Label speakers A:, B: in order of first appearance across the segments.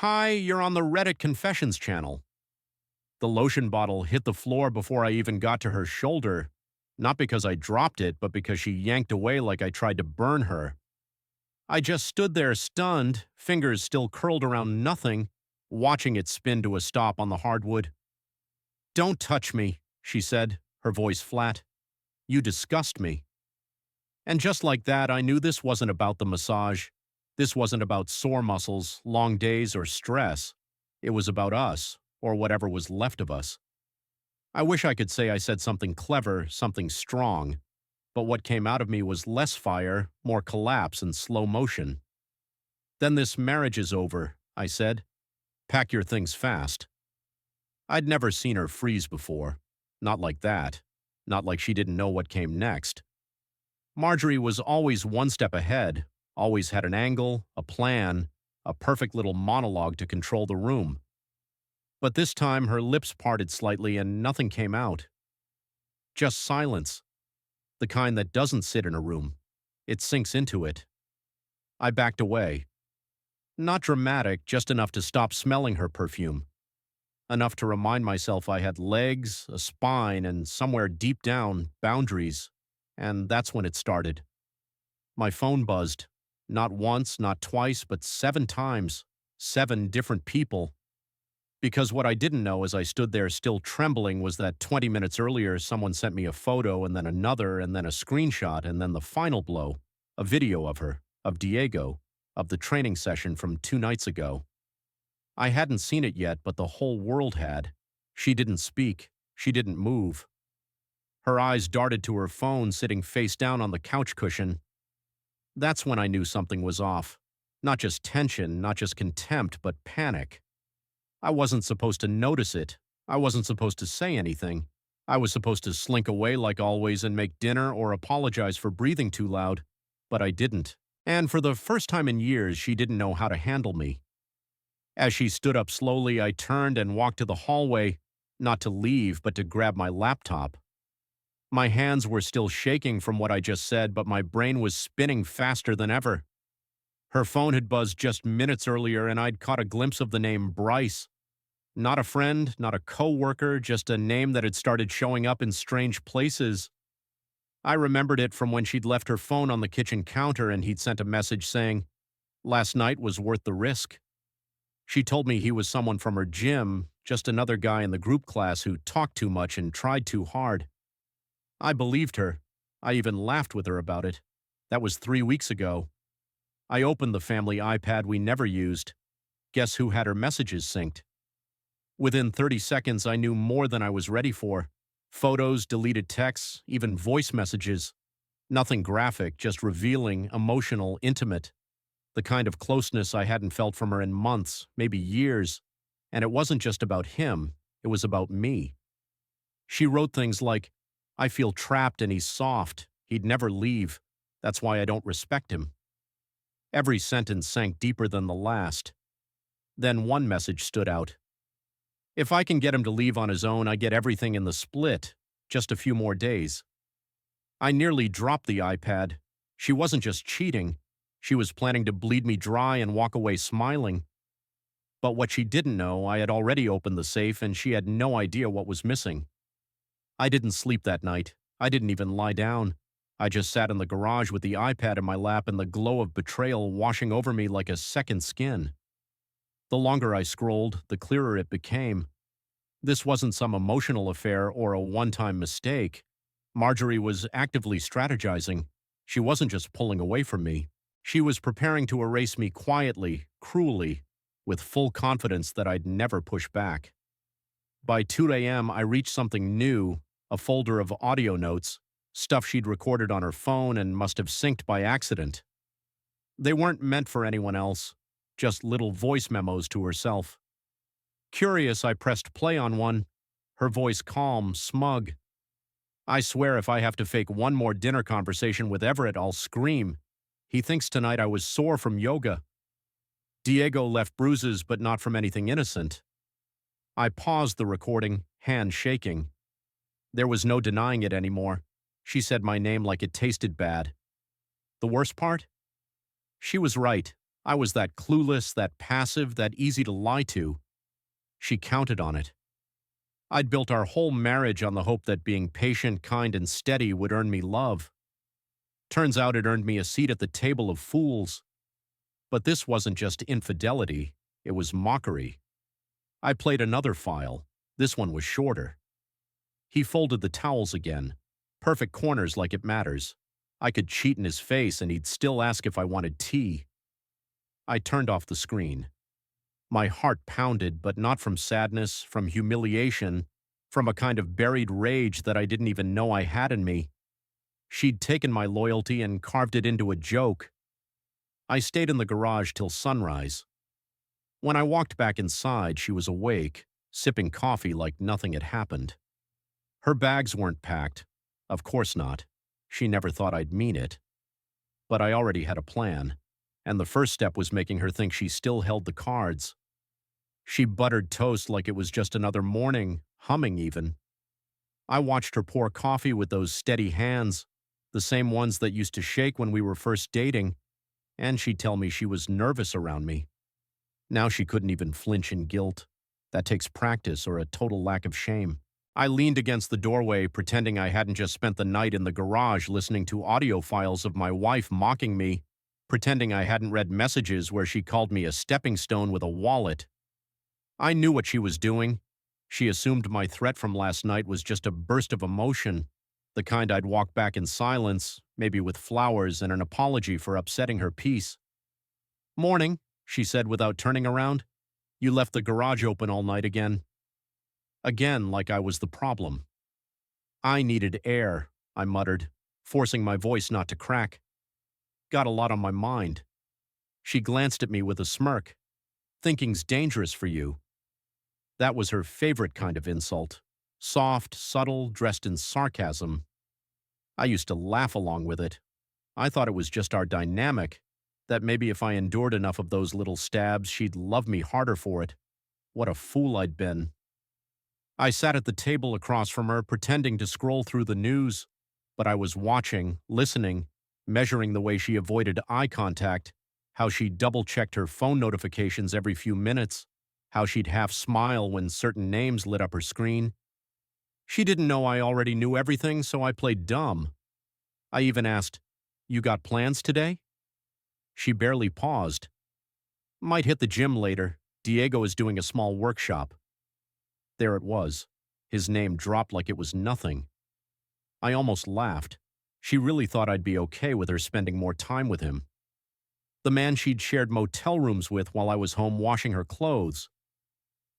A: Hi, you're on the Reddit Confessions channel. The lotion bottle hit the floor before I even got to her shoulder, not because I dropped it, but because she yanked away like I tried to burn her. I just stood there stunned, fingers still curled around nothing, watching it spin to a stop on the hardwood. "Don't touch me," she said, her voice flat. "You disgust me." And just like that, I knew this wasn't about the massage. This wasn't about sore muscles, long days, or stress. It was about us, or whatever was left of us. I wish I could say I said something clever, something strong, but what came out of me was less fire, more collapse and slow motion. "Then this marriage is over," I said. "Pack your things fast." I'd never seen her freeze before. Not like that. Not like she didn't know what came next. Marjorie was always one step ahead, always had an angle, a plan, a perfect little monologue to control the room. But this time her lips parted slightly and nothing came out. Just silence. The kind that doesn't sit in a room. It sinks into it. I backed away. Not dramatic, just enough to stop smelling her perfume. Enough to remind myself I had legs, a spine, and somewhere deep down, boundaries. And that's when it started. My phone buzzed. Not once, not twice, but 7 times. 7 different people. Because what I didn't know as I stood there still trembling was that 20 minutes earlier someone sent me a photo and then another and then a screenshot and then the final blow, a video of her, of Diego, of the training session from 2 nights ago. I hadn't seen it yet, but the whole world had. She didn't speak. She didn't move. Her eyes darted to her phone sitting face down on the couch cushion. That's when I knew something was off. Not just tension, not just contempt, but panic. I wasn't supposed to notice it. I wasn't supposed to say anything. I was supposed to slink away like always and make dinner or apologize for breathing too loud. But I didn't. And for the first time in years, she didn't know how to handle me. As she stood up slowly, I turned and walked to the hallway, not to leave, but to grab my laptop. My hands were still shaking from what I just said, but my brain was spinning faster than ever. Her phone had buzzed just minutes earlier, and I'd caught a glimpse of the name Bryce. Not a friend, not a coworker, just a name that had started showing up in strange places. I remembered it from when she'd left her phone on the kitchen counter and he'd sent a message saying, "Last night was worth the risk." She told me he was someone from her gym, just another guy in the group class who talked too much and tried too hard. I believed her. I even laughed with her about it. That was 3 weeks ago. I opened the family iPad we never used. Guess who had her messages synced? Within 30 seconds, I knew more than I was ready for. Photos, deleted texts, even voice messages. Nothing graphic, just revealing, emotional, intimate. The kind of closeness I hadn't felt from her in months, maybe years. And it wasn't just about him, it was about me. She wrote things like, "I feel trapped and he's soft. He'd never leave. That's why I don't respect him." Every sentence sank deeper than the last. Then one message stood out. "If I can get him to leave on his own, I get everything in the split. Just a few more days." I nearly dropped the iPad. She wasn't just cheating. She was planning to bleed me dry and walk away smiling. But what she didn't know, I had already opened the safe and she had no idea what was missing. I didn't sleep that night. I didn't even lie down. I just sat in the garage with the iPad in my lap and the glow of betrayal washing over me like a second skin. The longer I scrolled, the clearer it became. This wasn't some emotional affair or a one-time mistake. Marjorie was actively strategizing. She wasn't just pulling away from me. She was preparing to erase me quietly, cruelly, with full confidence that I'd never push back. By 2 a.m., I reached something new, a folder of audio notes, stuff she'd recorded on her phone and must have synced by accident. They weren't meant for anyone else, just little voice memos to herself. Curious, I pressed play on one, her voice calm, smug. "I swear if I have to fake one more dinner conversation with Everett, I'll scream. He thinks tonight I was sore from yoga. Diego left bruises, but not from anything innocent." I paused the recording, hand shaking. There was no denying it anymore. She said my name like it tasted bad. The worst part? She was right. I was that clueless, that passive, that easy to lie to. She counted on it. I'd built our whole marriage on the hope that being patient, kind, and steady would earn me love. Turns out it earned me a seat at the table of fools. But this wasn't just infidelity, it was mockery. I played another file. This one was shorter. He folded the towels again. Perfect corners like it matters. I could cheat in his face and he'd still ask if I wanted tea. I turned off the screen. My heart pounded, but not from sadness, from humiliation, from a kind of buried rage that I didn't even know I had in me. She'd taken my loyalty and carved it into a joke. I stayed in the garage till sunrise. When I walked back inside, she was awake, sipping coffee like nothing had happened. Her bags weren't packed. Of course not. She never thought I'd mean it. But I already had a plan, and the first step was making her think she still held the cards. She buttered toast like it was just another morning, humming even. I watched her pour coffee with those steady hands, the same ones that used to shake when we were first dating, and she'd tell me she was nervous around me. Now she couldn't even flinch in guilt. That takes practice or a total lack of shame. I leaned against the doorway, pretending I hadn't just spent the night in the garage listening to audio files of my wife mocking me, pretending I hadn't read messages where she called me a stepping stone with a wallet. I knew what she was doing. She assumed my threat from last night was just a burst of emotion, the kind I'd walk back in silence, maybe with flowers and an apology for upsetting her peace. "Morning," she said without turning around. "You left the garage open all night again." Again, like I was the problem. "I needed air," I muttered, forcing my voice not to crack. "Got a lot on my mind." She glanced at me with a smirk. "Thinking's dangerous for you." That was her favorite kind of insult. Soft, subtle, dressed in sarcasm. I used to laugh along with it. I thought it was just our dynamic, that maybe if I endured enough of those little stabs, she'd love me harder for it. What a fool I'd been. I sat at the table across from her, pretending to scroll through the news, but I was watching, listening, measuring the way she avoided eye contact, how she double-checked her phone notifications every few minutes, how she'd half smile when certain names lit up her screen. She didn't know I already knew everything, so I played dumb. I even asked, "You got plans today?" She barely paused. "Might hit the gym later. Diego is doing a small workshop." There it was. His name dropped like it was nothing. I almost laughed. She really thought I'd be okay with her spending more time with him. The man she'd shared motel rooms with while I was home washing her clothes.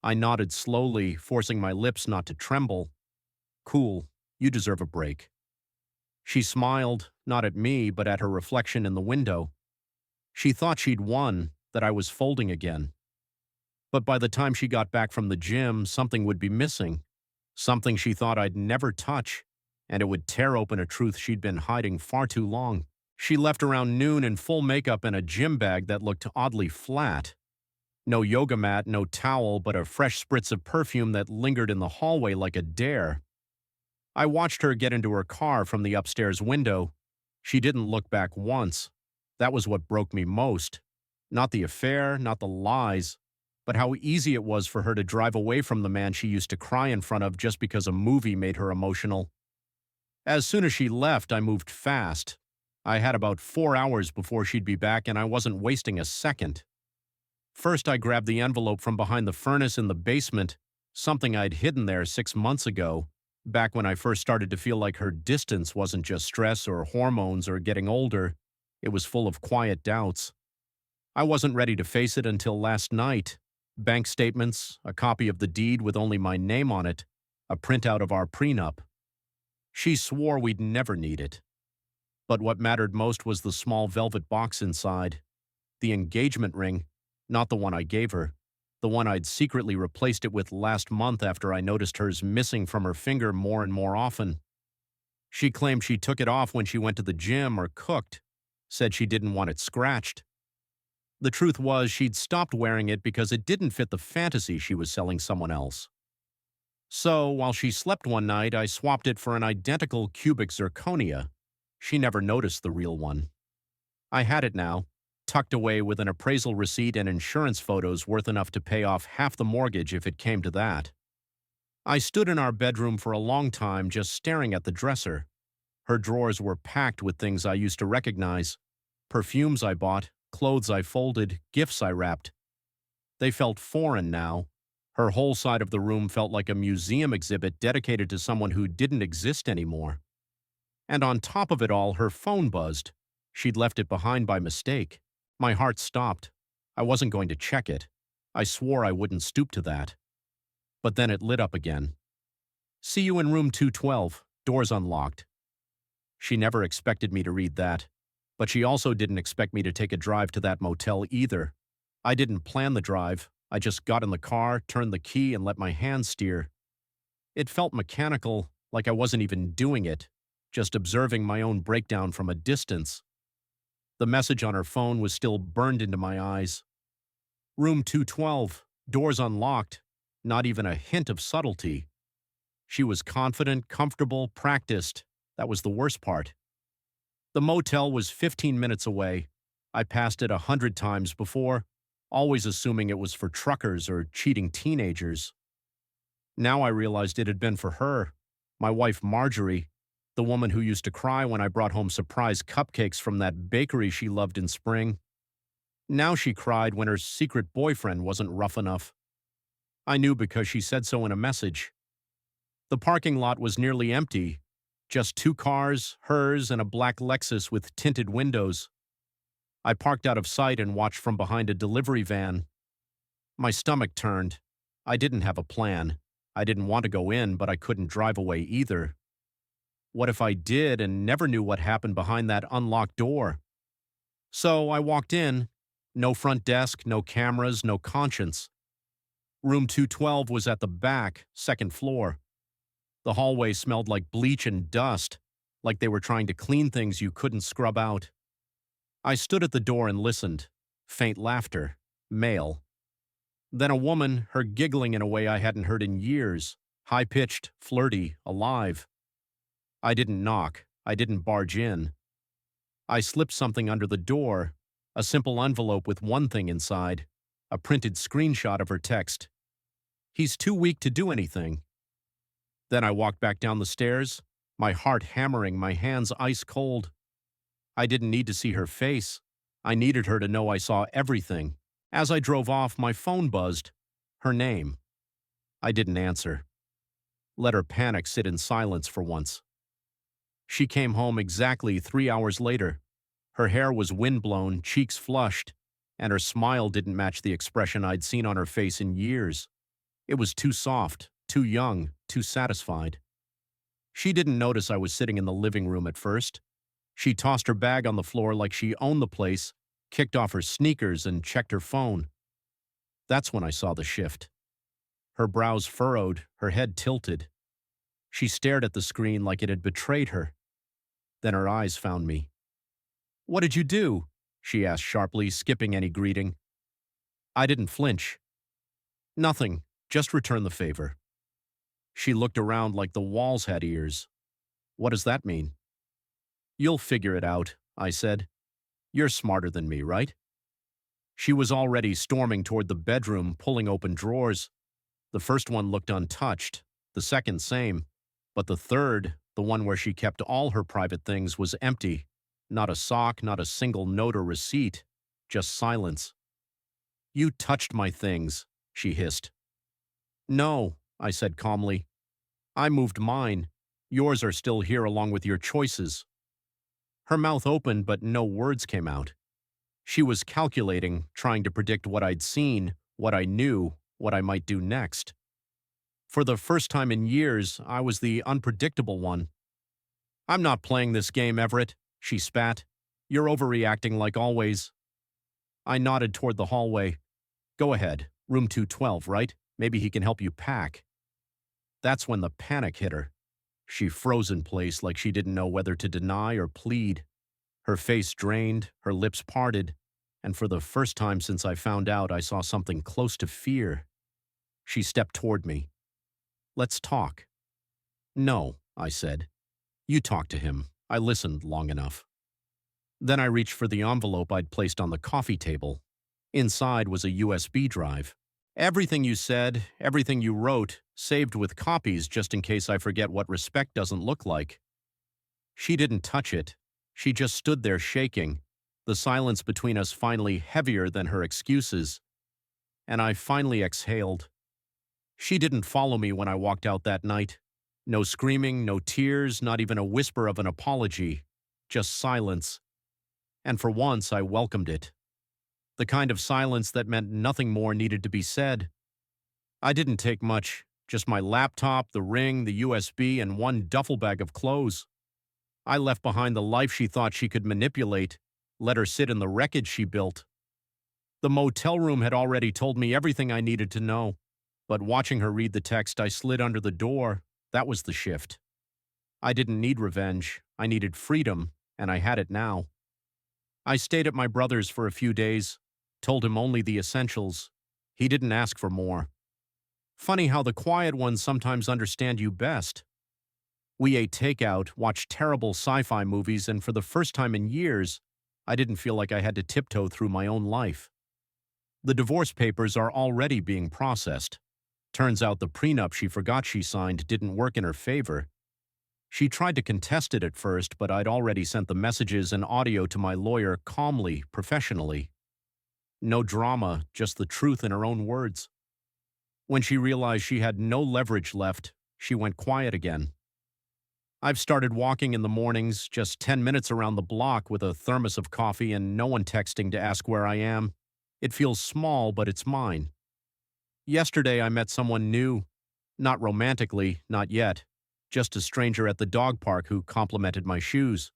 A: I nodded slowly, forcing my lips not to tremble. "Cool. You deserve a break." She smiled, not at me, but at her reflection in the window. She thought she'd won, that I was folding again. But by the time she got back from the gym, something would be missing. Something she thought I'd never touch, and it would tear open a truth she'd been hiding far too long. She left around noon in full makeup and a gym bag that looked oddly flat. No yoga mat, no towel, but a fresh spritz of perfume that lingered in the hallway like a dare. I watched her get into her car from the upstairs window. She didn't look back once. That was what broke me most. Not the affair, not the lies, but how easy it was for her to drive away from the man she used to cry in front of just because a movie made her emotional. As soon as she left, I moved fast. I had about 4 hours before she'd be back, and I wasn't wasting a second. First, I grabbed the envelope from behind the furnace in the basement, something I'd hidden there 6 months ago, back when I first started to feel like her distance wasn't just stress or hormones or getting older. It was full of quiet doubts. I wasn't ready to face it until last night. Bank statements, a copy of the deed with only my name on it, a printout of our prenup. She swore we'd never need it. But what mattered most was the small velvet box inside. The engagement ring, not the one I gave her, the one I'd secretly replaced it with last month after I noticed hers missing from her finger more and more often. She claimed she took it off when she went to the gym or cooked, said she didn't want it scratched. The truth was she'd stopped wearing it because it didn't fit the fantasy she was selling someone else. So, while she slept one night, I swapped it for an identical cubic zirconia. She never noticed the real one. I had it now, tucked away with an appraisal receipt and insurance photos worth enough to pay off half the mortgage if it came to that. I stood in our bedroom for a long time just staring at the dresser. Her drawers were packed with things I used to recognize. Perfumes I bought, clothes I folded, gifts I wrapped. They felt foreign now. Her whole side of the room felt like a museum exhibit dedicated to someone who didn't exist anymore. And on top of it all, her phone buzzed. She'd left it behind by mistake. My heart stopped. I wasn't going to check it. I swore I wouldn't stoop to that. But then it lit up again. "See you in room 212. Doors unlocked." She never expected me to read that. But she also didn't expect me to take a drive to that motel either. I didn't plan the drive. I just got in the car, turned the key, and let my hands steer. It felt mechanical, like I wasn't even doing it, just observing my own breakdown from a distance. The message on her phone was still burned into my eyes. "Room 212, doors unlocked," not even a hint of subtlety. She was confident, comfortable, practiced. That was the worst part. The motel was 15 minutes away. I passed it 100 times before, always assuming it was for truckers or cheating teenagers. Now I realized it had been for her, my wife Marjorie, the woman who used to cry when I brought home surprise cupcakes from that bakery she loved in spring. Now she cried when her secret boyfriend wasn't rough enough. I knew because she said so in a message. The parking lot was nearly empty. Just 2 cars, hers and a black Lexus with tinted windows. I parked out of sight and watched from behind a delivery van. My stomach turned. I didn't have a plan. I didn't want to go in, but I couldn't drive away either. What if I did and never knew what happened behind that unlocked door? So I walked in. No front desk, no cameras, no conscience. Room 212 was at the back, second floor. The hallway smelled like bleach and dust, like they were trying to clean things you couldn't scrub out. I stood at the door and listened. Faint laughter. Male. Then a woman, her giggling in a way I hadn't heard in years. High-pitched, flirty, alive. I didn't knock. I didn't barge in. I slipped something under the door, a simple envelope with one thing inside, a printed screenshot of her text. "He's too weak to do anything." Then I walked back down the stairs, my heart hammering, my hands ice cold. I didn't need to see her face. I needed her to know I saw everything. As I drove off, my phone buzzed. Her name. I didn't answer. Let her panic sit in silence for once. She came home exactly 3 hours later. Her hair was windblown, cheeks flushed, and her smile didn't match the expression I'd seen on her face in years. It was too soft, too young, too satisfied. She didn't notice I was sitting in the living room at first. She tossed her bag on the floor like she owned the place, kicked off her sneakers, and checked her phone. That's when I saw the shift. Her brows furrowed, her head tilted. She stared at the screen like it had betrayed her. Then her eyes found me. "What did you do?" she asked sharply, skipping any greeting. I didn't flinch. "Nothing, just return the favor." She looked around like the walls had ears. "What does that mean?" "You'll figure it out," I said. "You're smarter than me, right?" She was already storming toward the bedroom, pulling open drawers. The first one looked untouched, the second same, but the third, the one where she kept all her private things, was empty. Not a sock, not a single note or receipt, just silence. "You touched my things," she hissed. "No," I said calmly. "I moved mine. Yours are still here along with your choices." Her mouth opened, but no words came out. She was calculating, trying to predict what I'd seen, what I knew, what I might do next. For the first time in years, I was the unpredictable one. "I'm not playing this game, Everett," she spat. "You're overreacting like always." I nodded toward the hallway. "Go ahead. Room 212, right? Maybe he can help you pack." That's when the panic hit her. She froze in place like she didn't know whether to deny or plead. Her face drained, her lips parted, and for the first time since I found out, I saw something close to fear. She stepped toward me. "Let's talk." "No," I said. "You talk to him. I listened long enough." Then I reached for the envelope I'd placed on the coffee table. Inside was a USB drive. Everything you said, everything you wrote, saved with copies just in case I forget what respect doesn't look like. She didn't touch it. She just stood there shaking, the silence between us finally heavier than her excuses. And I finally exhaled. She didn't follow me when I walked out that night. No screaming, no tears, not even a whisper of an apology. Just silence. And for once, I welcomed it. The kind of silence that meant nothing more needed to be said. I didn't take much, just my laptop, the ring, the USB, and one duffel bag of clothes. I left behind the life she thought she could manipulate, let her sit in the wreckage she built. The motel room had already told me everything I needed to know, but watching her read the text, I slid under the door. That was the shift. I didn't need revenge. I needed freedom, and I had it now. I stayed at my brother's for a few days, told him only the essentials. He didn't ask for more. Funny how the quiet ones sometimes understand you best. We ate takeout, watched terrible sci-fi movies, and for the first time in years, I didn't feel like I had to tiptoe through my own life. The divorce papers are already being processed. Turns out the prenup she forgot she signed didn't work in her favor. She tried to contest it at first, but I'd already sent the messages and audio to my lawyer calmly, professionally. No drama, just the truth in her own words. When she realized she had no leverage left, she went quiet again. I've started walking in the mornings, just 10 minutes around the block with a thermos of coffee and no one texting to ask where I am. It feels small, but it's mine. Yesterday I met someone new. Not romantically, not yet. Just a stranger at the dog park who complimented my shoes.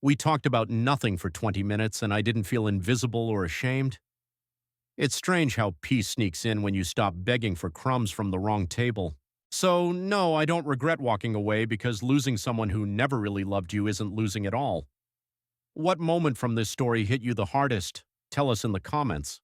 A: We talked about nothing for 20 minutes and I didn't feel invisible or ashamed. It's strange how peace sneaks in when you stop begging for crumbs from the wrong table. So, no, I don't regret walking away because losing someone who never really loved you isn't losing at all. What moment from this story hit you the hardest? Tell us in the comments.